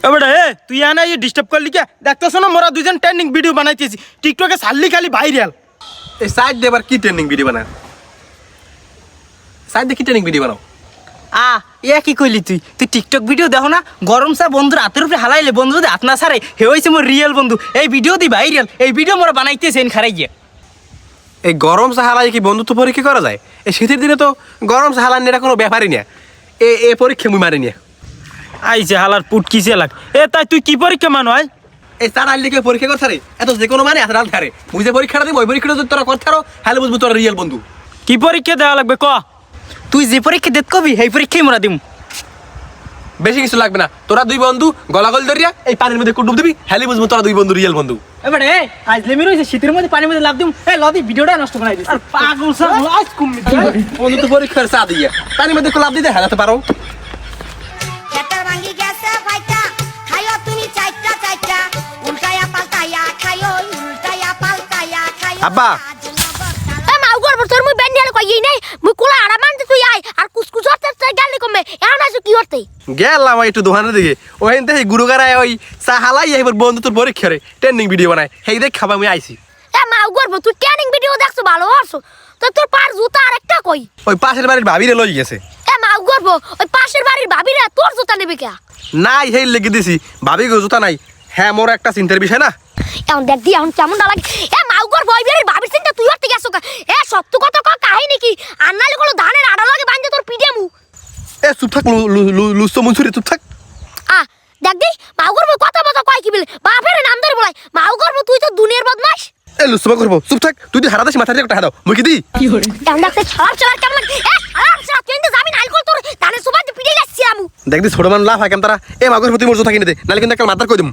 এবারে তুই আনা ये डिस्टर्ब कर ली क्या देखता ना मोरा দুইজন ট্রেন্ডিং ভিডিও বানাইতেছি টিকটকে সাল্লি খালি ভাইরাল এই সাইড দেবার কি ট্রেন্ডিং ভিডিও বানায় সাইড দেখি ট্রেন্ডিং ভিডিও বানাও কি কইলি তুই টিকটক ভিডিও দেখো না গরম চা বন্ধুর হাতের উপরে হালাইলে বন্ধু যদি হাত না ছাড়ে হে হইছে মোর রিয়েল বন্ধু এই ভিডিও দি ভাইরাল এই ভিডিও মোরা বানাইতেছেন খারাই গিয়ে এই গরম চা হালাই কি বন্ধুত্ব পরীক্ষা করা যায় এই শীতের দিনে তো গরম চা হালান এটা কোনো ব্যাপারই না এ পরীক্ষা মুই মারি নিয়ে আইছে হালার পুট কিসে লাগ তাই তুই কি পরীক্ষা মান হয় এই চার আইলিকে পরীক্ষা করতে রে এত যে কোনো মানে এত রাল ধারে মুই যে পরীক্ষাটা দিব ওই পরীক্ষাটা যদি তোরা করতে পারো তাহলে বুঝবো তোরা রিয়েল বন্ধু কি পরীক্ষা দেওয়া লাগবে ক তুই যে পরীক্ষা দেত কবি সেই পরীক্ষাই মোরা দিম বেশি কিছু লাগবে না তোরা দুই বন্ধু গলাগল ধরিয়া এই পানির মধ্যে ডুব দিবি হেলে বুঝবো তোরা দুই বন্ধু রিয়েল বন্ধু এবারে আজ লেমি রইছে শীতের মধ্যে পানির মধ্যে লাভ দিম লদি ভিডিওটা নষ্ট বানাই দিস আর পাগল সব আজ কুমি বন্ধু তো পরীক্ষার চা দিয়া পানির মধ্যে লাভ দিতে হেলাতে পারো খেতার ভাঙ্গি গেছে ভাইটা খাইও তুমি চাইটা চাইটা উল্টায়া পাল্টায়া খাইও উল্টায়া পাল্টায়া খাইও আব্বা মাউ গর্ব তোর মুই বেন্ডিয়াল কই নাই মুই কোলা আরামান তুই আই আর কুসকুস হতে গালি কমে এখন আছো কি করতে গেলাম একটু দোকানের দিকে ওখান থেকে গুরুগারায় ওই চা হালাই এবার বন্ধু তোর পরীক্ষা রে ট্রেন্ডিং ভিডিও বানায় সেই দেখ খাবা আমি আইছি মাউ গর্ব তুই ট্রেনিং ভিডিও দেখছো ভালো আছো তো তোর পার জুতা আরেকটা কই ওই পাশের বাড়ির ভাবিরে লই গেছে মাউ গর্ব ওই পাশের বাড়ির ভাবিরা তোর জুতা নেবে কে নাই সেই লেগে দিছি ভাবি গো জুতা নাই হ্যাঁ মোর একটা চিন্তার বিষয় না এখন দেখ দি এখন কেমন লাগে মাউ গর্ব ওই বাড়ির ভাবির চিন্তা তুই হতে গেছো সত্য কথা ক কাহিনী কি আর নালে কোনো ধানের আড়া লাগে বাঁধে তোর পিডিয়ামু চুপ থাক লুসো মুনসুরি চুপ থাক দেখ দি মাউ গর্ব কথা কয় কি বলে বাপের নাম ধরে বলাই মাউ গর্ব তুই তো দুনিয়ার বদমাশ লুসো করবো চুপ থাক তুই হারা দাস মাথা দিয়ে একটা হাদাও মুই কি দি এখন দেখতে ছাড় কেমন লাগে ছাড় তুই কিন্তু যাবি না আলকোল তোর ধানের সুবাদ পিড়ে লাগছি আমু দেখ দি ছোট মান লাভ হয় কেন তারা মাগর প্রতি মোর জোতা কিনে দে নালে কিন্তু একটা মাথার কই দিম